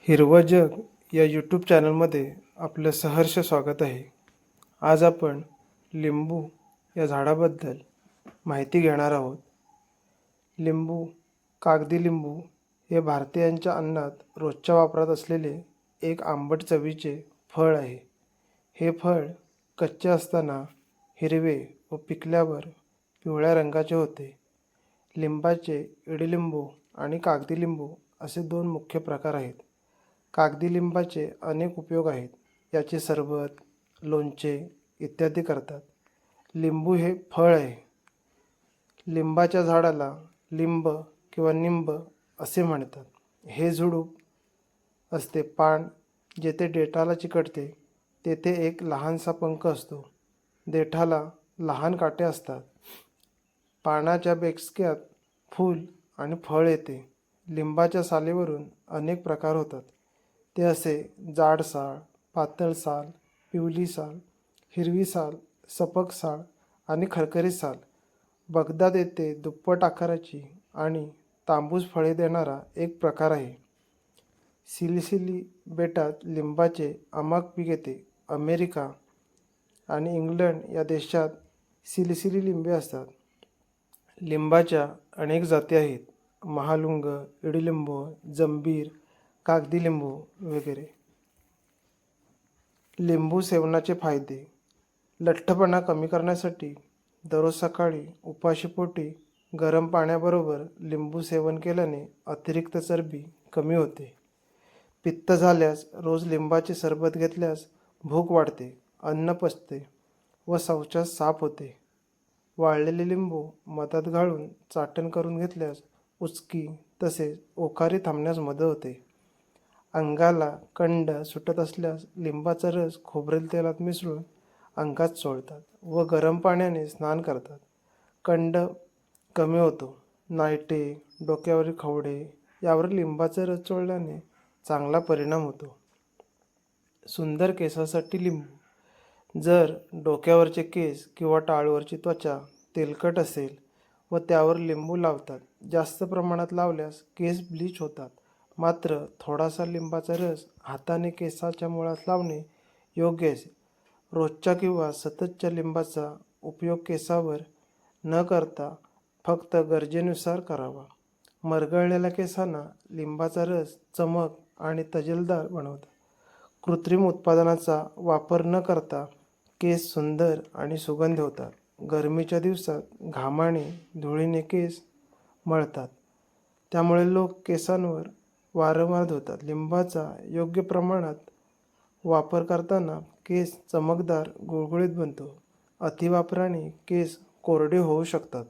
हिरवं जग या यूट्यूब चॅनलमध्ये आपलं सहर्ष स्वागत आहे. आज आपण लिंबू या झाडाबद्दल माहिती घेणार आहोत. लिंबू, कागदी लिंबू हे भारतीयांच्या अन्नात रोजच्या वापरात असलेले एक आंबट चवीचे फळ आहे. हे फळ कच्चे असताना हिरवे व पिकल्यावर पिवळ्या रंगाचे होते. लिंबाचे इडलिंबू आणि कागदी लिंबू असे दोन मुख्य प्रकार आहेत. कागदी लिंबाचे अनेक उपयोग आहेत. याचे सरबत, लोणचे इत्यादी करतात. लिंबू हे फळ आहे. लिंबाच्या झाडाला लिंब किंवा निंब असे म्हणतात. हे झुडूप असते. पान जेथे देठाला चिकटते तेथे एक लहानसा पंख असतो. देठाला लहान काटे असतात. पानाच्या बेचक्यात फूल आणि फळ येते. लिंबाच्या सालीवरून अनेक प्रकार होतात. ते असे जाड साल, पातळ साल, पिवळी साल, हिरवी साल, सपक साल आणि खरखरीत साल. बगदाद येथे दुप्पट आकाराची आणि तांबूस फळे देणारा एक प्रकार आहे. सिलिसिली बेटात लिंबाचे अमाप पीक येते. अमेरिका आणि इंग्लंड या देशात सिलिसिली लिंबे असतात. लिंबाच्या अनेक जाती आहेत. महालुंग, इडलिंबू, जंबीर, कागदी लिंबू वगैरे. लिंबू सेवनाचे फायदे. लठ्ठपणा कमी करण्यासाठी दररोज सकाळी उपाशीपोटी गरम पाण्याबरोबर लिंबू सेवन केल्याने अतिरिक्त चरबी कमी होते. पित्त झाल्यास रोज लिंबाचे सरबत घेतल्यास भूक वाढते, अन्न पचते व शौचास साफ होते. वाळलेले लिंबू मधात घालून चाटण करून घेतल्यास उचकी तसेच ओकारी थांबण्यास मदत होते. अंगाला कंड सुटत असल्यास लिंबाचा रस खोबरेल तेलात मिसळून अंगात चोळतात व गरम पाण्याने स्नान करतात. कंड कमी होतो. नायटे, डोक्यावरील खवडे यावर लिंबाचा रस चोळल्याने चांगला परिणाम होतो. सुंदर केसासाठी लिंबू. जर डोक्यावरचे केस किंवा टाळवरची त्वचा तेलकट असेल व त्यावर लिंबू लावतात. जास्त प्रमाणात लावल्यास केस ब्लीच होतात. मात्र थोडासा लिंबाचा रस हाताने केसाच्या मुळात लावणे योग्य आहे. रोजच्या किंवा सततच्या लिंबाचा उपयोग केसावर न करता फक्त गरजेनुसार करावा. मरगळलेल्या केसांना लिंबाचा रस चमक आणि तजेलदार बनवतात. कृत्रिम उत्पादनाचा वापर न करता केस सुंदर आणि सुगंधी होतात. गरमीच्या दिवसात घामाने धुळीने केस मळतात, त्यामुळे लोक केसांवर वारंवार धुतात. लिंबाचा योग्य प्रमाणात वापर करताना केस चमकदार, गुळगुळीत बनतो. अतिवापराने केस कोरडे होऊ शकतात.